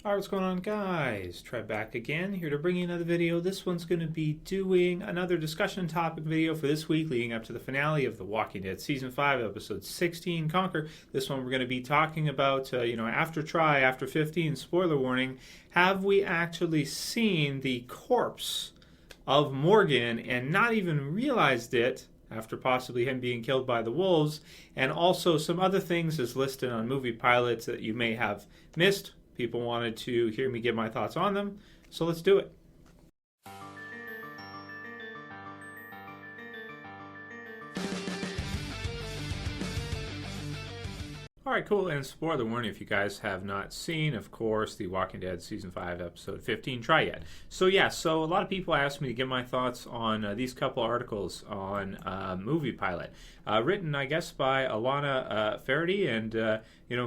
Alright, what's going on, guys? Trev back again, here to bring you another video. This one's going to be doing another discussion topic video for this week, leading up to the finale of The Walking Dead Season 5, Episode 16, Conquer. This one we're going to be talking about, after 15, spoiler warning, have we actually seen the corpse of Morgan and not even realized it after possibly him being killed by the wolves, and also some other things as listed on Moviepilot that you may have missed. People wanted to hear me give my thoughts on them, so let's do it. Alright, cool, and spoiler warning, if you guys have not seen, of course, The Walking Dead Season 5, Episode 15, try yet. So a lot of people asked me to give my thoughts on these couple articles on Moviepilot. Written, I guess, by Alana Faraday, and,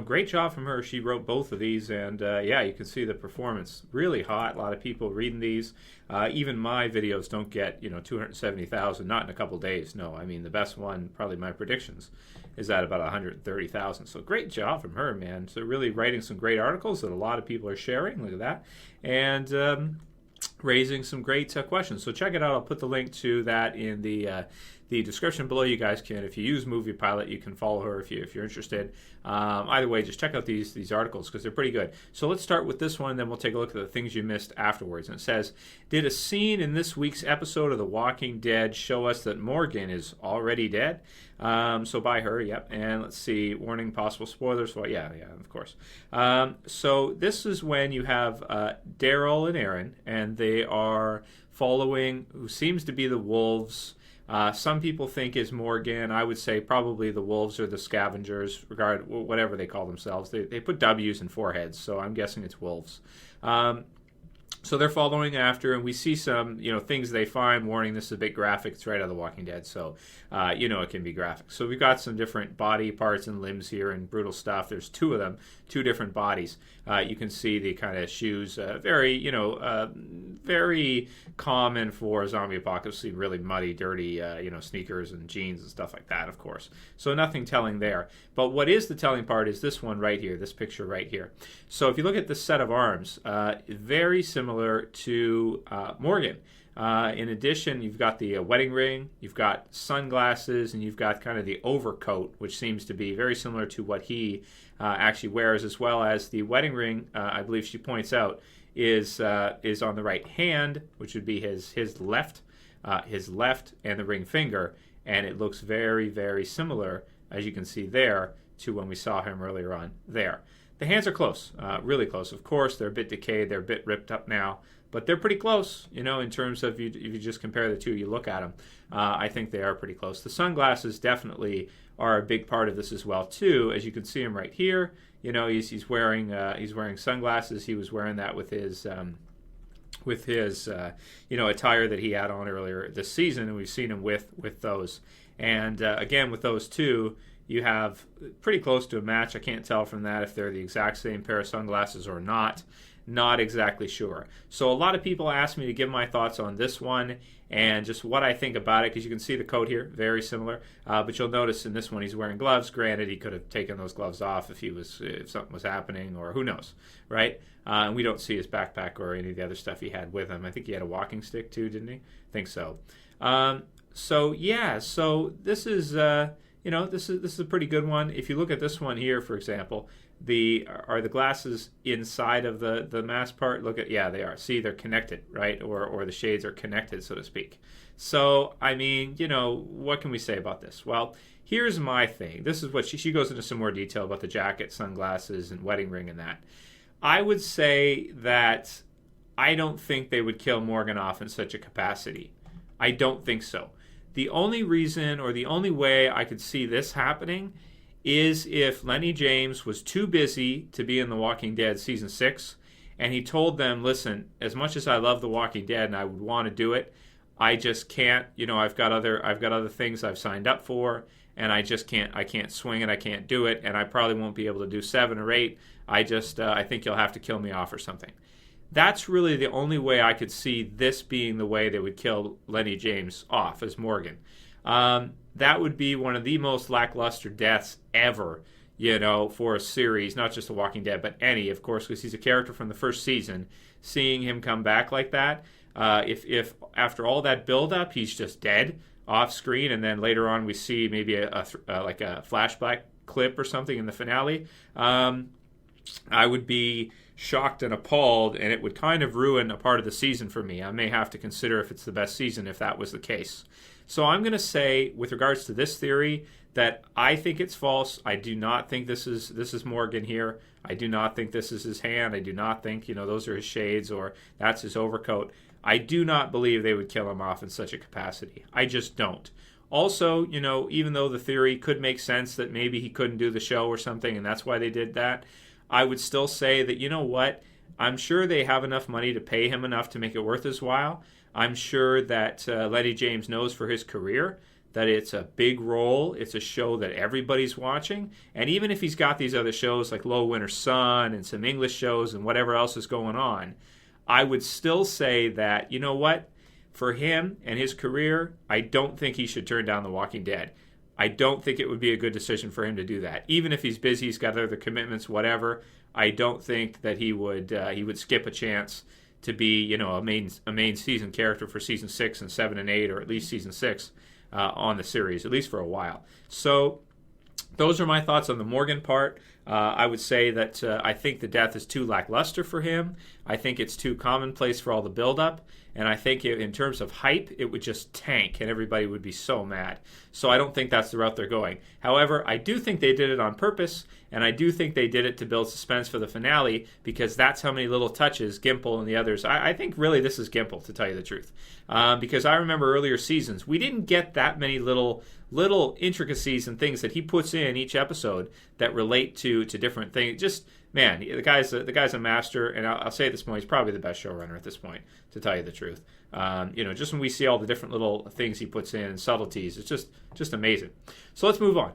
great job from her. She wrote both of these, and, you can see the performance. Really hot, a lot of people reading these. Even my videos don't get, 270,000, not in a couple days. No, I mean, the best one, probably my predictions, is at about 130,000. So great job from her, man. So really writing some great articles that a lot of people are sharing. Look at that. And raising some great questions. So check it out. I'll put the link to that in the description below. You guys can, if you use Moviepilot, you can follow her if you're interested. Either way, just check out these articles because they're pretty good. So let's start with this one, and then we'll take a look at the things you missed afterwards. And it says, did a scene in this week's episode of The Walking Dead show us that Morgan is already dead? So by her, yep. And let's see, warning, possible spoilers. Well, yeah, of course. So this is when you have Daryl and Aaron, and they are following who seems to be the wolves. Some people think is Morgan. I would say probably the wolves or the scavengers, whatever they call themselves. They put W's in foreheads, so I'm guessing it's wolves. So they're following after, and we see some, things they find. Warning, this is a bit graphic. It's right out of The Walking Dead, so, it can be graphic. So we've got some different body parts and limbs here and brutal stuff. There's two of them, two different bodies. You can see the kind of shoes, very common for zombie apocalypse, really muddy, dirty, sneakers and jeans and stuff like that, of course. So nothing telling there. But what is the telling part is this one right here, this picture right here. So if you look at this set of arms, very similar to Morgan. In addition, you've got the wedding ring, you've got sunglasses, and you've got kind of the overcoat, which seems to be very similar to what he actually wears, as well as the wedding ring, I believe she points out, is on the right hand, which would be his left, and the ring finger, and it looks very, very similar, as you can see there, to when we saw him earlier on there. The hands are close, really close. Of course, they're a bit decayed, they're a bit ripped up now, but they're pretty close, in terms of if you just compare the two, you look at them. I think they are pretty close. The sunglasses definitely are a big part of this as well, too. As you can see him right here, he's wearing sunglasses. He was wearing that with his attire that he had on earlier this season, and we've seen him with those. And again, with those two, you have pretty close to a match. I can't tell from that if they're the exact same pair of sunglasses or not. Not exactly sure. So a lot of people asked me to give my thoughts on this one and just what I think about it, because you can see the coat here, very similar. But you'll notice in this one he's wearing gloves. Granted, he could have taken those gloves off if something was happening, or who knows, right? And we don't see his backpack or any of the other stuff he had with him. I think he had a walking stick too, didn't he? I think so. So this is this is a pretty good one. If you look at this one here, for example, are the glasses inside of the mask part? They are. See, they're connected, right? Or the shades are connected, so to speak. So, I mean, what can we say about this? Well, here's my thing. This is what she goes into some more detail about the jacket, sunglasses, and wedding ring and that. I would say that I don't think they would kill Morgan off in such a capacity. I don't think so. The only reason, or the only way I could see this happening, is if Lenny James was too busy to be in The Walking Dead Season 6, and he told them, listen, as much as I love The Walking Dead and I would want to do it, I just can't, I've got other things I've signed up for, and I can't swing it, I can't do it, and I probably won't be able to do 7 or 8. I think you'll have to kill me off or something. That's really the only way I could see this being the way they would kill Lenny James off as Morgan. That would be one of the most lackluster deaths ever. for a series, not just The Walking Dead, but any, of course, because he's a character from the first season. Seeing him come back like that, if after all that build-up, he's just dead off screen, and then later on we see maybe like a flashback clip or something in the finale, I would be shocked and appalled, and it would kind of ruin a part of the season for me. I may have to consider if it's the best season if that was the case. So I'm going to say, with regards to this theory, that I think it's false. I do not think this is Morgan here. I do not think this is his hand. I do not think, those are his shades or that's his overcoat. I do not believe they would kill him off in such a capacity. I just don't. Also, even though the theory could make sense that maybe he couldn't do the show or something and that's why they did that, I would still say that, what? I'm sure they have enough money to pay him enough to make it worth his while. I'm sure that Lenny James knows for his career that it's a big role. It's a show that everybody's watching. And even if he's got these other shows like Low Winter Sun and some English shows and whatever else is going on, I would still say that, what? For him and his career, I don't think he should turn down The Walking Dead. I don't think it would be a good decision for him to do that. Even if he's busy, he's got other commitments, whatever, I don't think that he would skip a chance to be, a main season character for season 6 and 7 and 8, or at least season 6 on the series, at least for a while. So those are my thoughts on the Morgan part. I would say that I think the death is too lackluster for him. I think it's too commonplace for all the buildup. And I think in terms of hype, it would just tank and everybody would be so mad. So I don't think that's the route they're going. However, I do think they did it on purpose, and I do think they did it to build suspense for the finale, because that's how many little touches Gimple and the others. I think really this is Gimple, to tell you the truth. Because I remember earlier seasons, we didn't get that many little intricacies and things that he puts in each episode that relate to different things. Just, man, the guy's a master, and I'll say at this point, he's probably the best showrunner at this point, to tell you the truth. Just when we see all the different little things he puts in and subtleties, it's just amazing. So let's move on.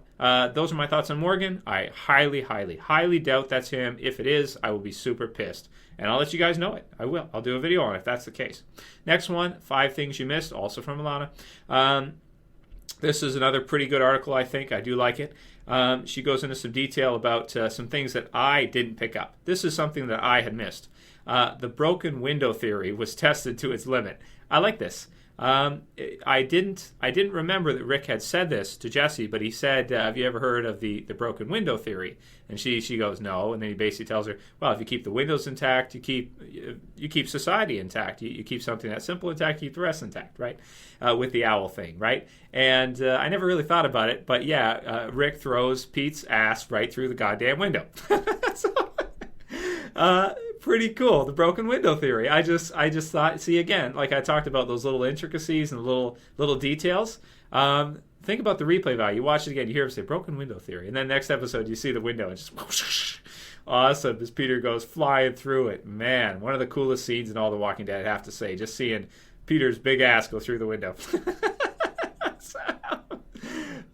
Those are my thoughts on Morgan. I highly, highly, highly doubt that's him. If it is, I will be super pissed. And I'll let you guys know it. I will. I'll do a video on it if that's the case. Next one, 5 Things You Missed, also from Alana. This is another pretty good article, I think. I do like it. She goes into some detail about some things that I didn't pick up. This is something that I had missed. The broken window theory was tested to its limit. I like this. I didn't remember that Rick had said this to Jesse, but he said, have you ever heard of the broken window theory? And she goes, no. And then he basically tells her, well, if you keep the windows intact, you keep society intact. You keep something that's simple intact, you keep the rest intact, right? With the owl thing, right? And I never really thought about it, but yeah, Rick throws Pete's ass right through the goddamn window. Pretty cool, the broken window theory. I just thought, see, again, like I talked about those little intricacies and little details. Think about the replay value. You watch it again, you hear him say broken window theory, and then next episode you see the window and just whoosh, awesome as Peter goes flying through it. Man, one of the coolest scenes in all The Walking Dead, I have to say, just seeing Peter's big ass go through the window.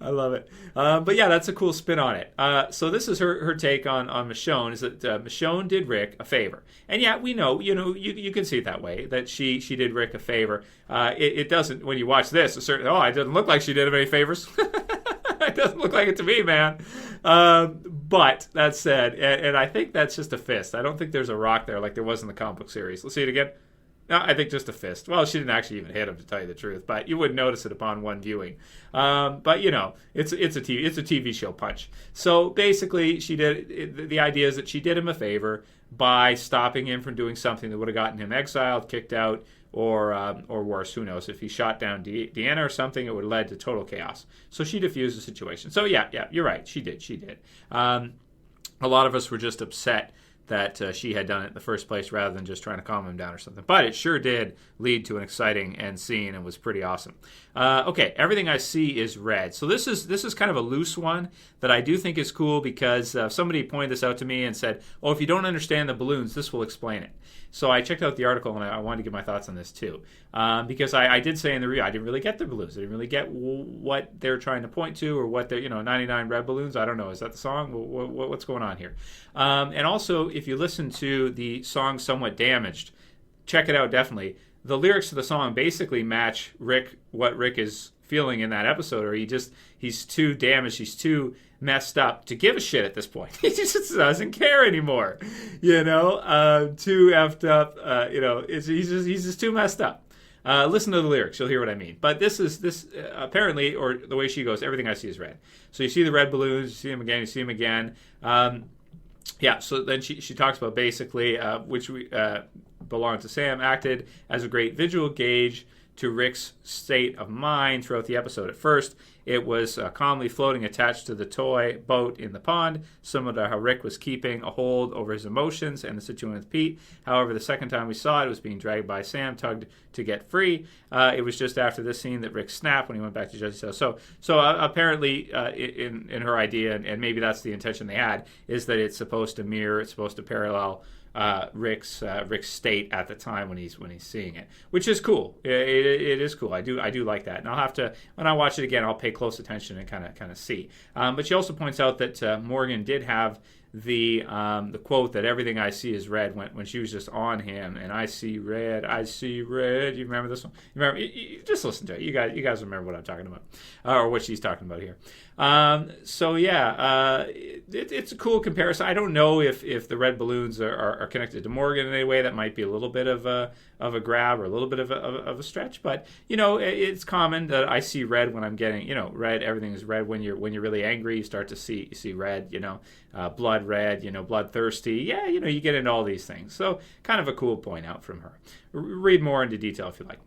I love it. But yeah, that's a cool spin on it. So this is her take on Michonne, is that Michonne did Rick a favor. And yeah, we know, you can see it that way, that she did Rick a favor. It doesn't, when you watch this, it doesn't look like she did him any favors. It doesn't look like it to me, man. But that said, and I think that's just a fist. I don't think there's a rock there like there was in the comic book series. Let's see it again. No, I think just a fist. Well, she didn't actually even hit him, to tell you the truth, but you wouldn't notice it upon one viewing. But it's a TV show punch. So basically, the idea is that she did him a favor by stopping him from doing something that would have gotten him exiled, kicked out, or worse, who knows? If he shot down Deanna or something, it would have led to total chaos. So she diffused the situation. So yeah, you're right. She did. A lot of us were just upset that she had done it in the first place rather than just trying to calm him down or something. But it sure did lead to an exciting end scene and was pretty awesome. Okay, everything I see is red. So this is kind of a loose one that I do think is cool because somebody pointed this out to me and said, oh, if you don't understand the balloons, this will explain it. So I checked out the article and I wanted to give my thoughts on this too. Because I did say in the review, I didn't really get the balloons. I didn't really get what they're trying to point to or what they're, 99 red balloons. I don't know. Is that the song? What's going on here? And also, if you listen to the song Somewhat Damaged, check it out definitely. The lyrics to the song basically match what Rick is feeling in that episode, or he's too damaged, he's too messed up to give a shit at this point. He just doesn't care anymore, too effed up. He's just too messed up. Listen to the lyrics, you'll hear what I mean. But this apparently, or the way she goes, everything I see is red. So you see the red balloons, you see them again, you see them again. So then she talks about basically which we belonged to Sam, acted as a great visual gauge to Rick's state of mind throughout the episode. At first, it was calmly floating attached to the toy boat in the pond, similar to how Rick was keeping a hold over his emotions and the situation with Pete. However, the second time we saw it, it was being dragged by Sam, tugged to get free. It was just after this scene that Rick snapped when he went back to Jesse's house. So apparently, in her idea, and maybe that's the intention they had, is that it's supposed to mirror, it's supposed to parallel Rick's state at the time when he's seeing it, which is cool. It is cool. I do like that, and I'll have to, when I watch it again, I'll pay close attention and kind of see. But she also points out that Morgan did have the quote that everything I see is red when she was just on him, and I see red. You remember this one? You just listen to it. You guys remember what I'm talking about, or what she's talking about here. It's a cool comparison. I don't know if the red balloons are connected to Morgan in any way. That might be a little bit of a grab or a little bit of a stretch, but it's common that I see red when I'm getting red. Everything is red when you're really angry. You start to see red. Blood red. Bloodthirsty. Yeah, you get into all these things. So kind of a cool point out from her. Read more into detail if you like.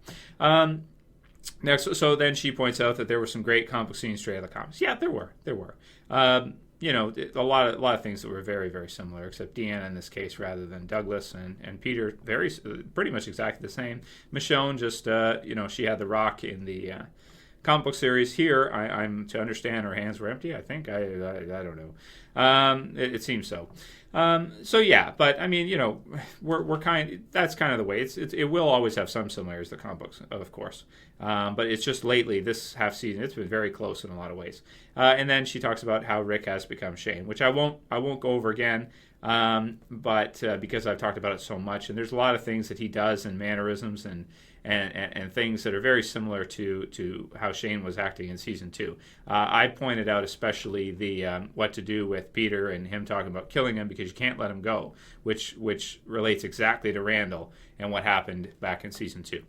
Next, so then she points out that there were some great comic book scenes straight out of the comics. Yeah, there were. A lot of things that were very, very similar, except Deanna in this case rather than Douglas, and Peter pretty much exactly the same. Michonne just she had the rock in the comic book series. Here, I'm to understand her hands were empty. I think I don't know. It seems so. But I mean, we're that's kind of the way it will always have some similarities to the comic books, of course. But it's just lately, this half season, it's been very close in a lot of ways. And then she talks about how Rick has become Shane, which I won't go over again. But because I've talked about it so much, and there's a lot of things that he does and mannerisms and things that are very similar to how Shane was acting in season 2. I pointed out especially the what to do with Peter and him talking about killing him because you can't let him go, which relates exactly to Randall and what happened back in season 2.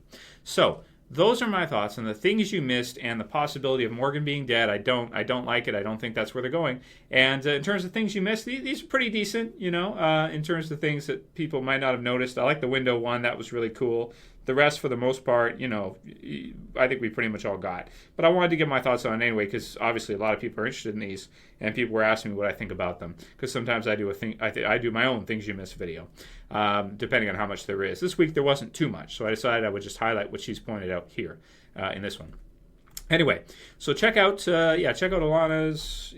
So those are my thoughts on the things you missed and the possibility of Morgan being dead. I don't like it. I don't think that's where they're going. And in terms of things you missed, these are pretty decent, in terms of things that people might not have noticed. I like the window one. That was really cool. The rest, for the most part, I think we pretty much all got. But I wanted to get my thoughts on it anyway, because obviously a lot of people are interested in these, and people were asking me what I think about them. Because sometimes I do I do my own things you miss video, depending on how much there is. This week there wasn't too much, so I decided I would just highlight what she's pointed out here in this one. Anyway, so check out Alana's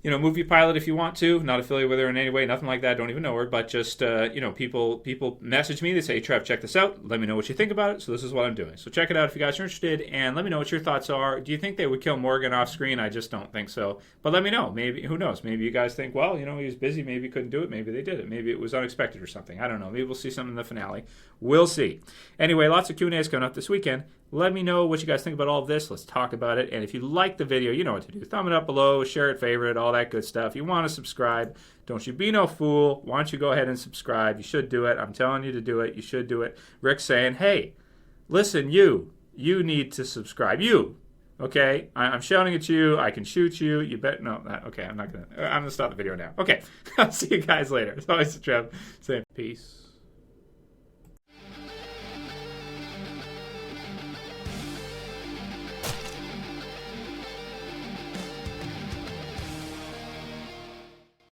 Moviepilot if you want to. Not affiliated with her in any way, nothing like that. Don't even know her, but just people message me. They say, Trev, check this out. Let me know what you think about it. So this is what I'm doing. So check it out if you guys are interested, and let me know what your thoughts are. Do you think they would kill Morgan off screen? I just don't think so. But let me know. Maybe, who knows? Maybe you guys think, well, he was busy. Maybe he couldn't do it. Maybe they did it. Maybe it was unexpected or something. I don't know. Maybe we'll see something in the finale. We'll see. Anyway, lots of Q&As coming up this weekend. Let me know what you guys think about all of this. Let's talk about it. And if you like the video, you know what to do. Thumb it up below, share it, favorite, all that good stuff. You want to subscribe. Don't you be no fool. Why don't you go ahead and subscribe? You should do it. I'm telling you to do it. You should do it. Rick's saying, hey, listen, you need to subscribe. You. Okay? I'm shouting at you. I can shoot you. You bet. No. Okay, I'm going to stop the video now. Okay. I'll see you guys later. It's always Trev saying peace.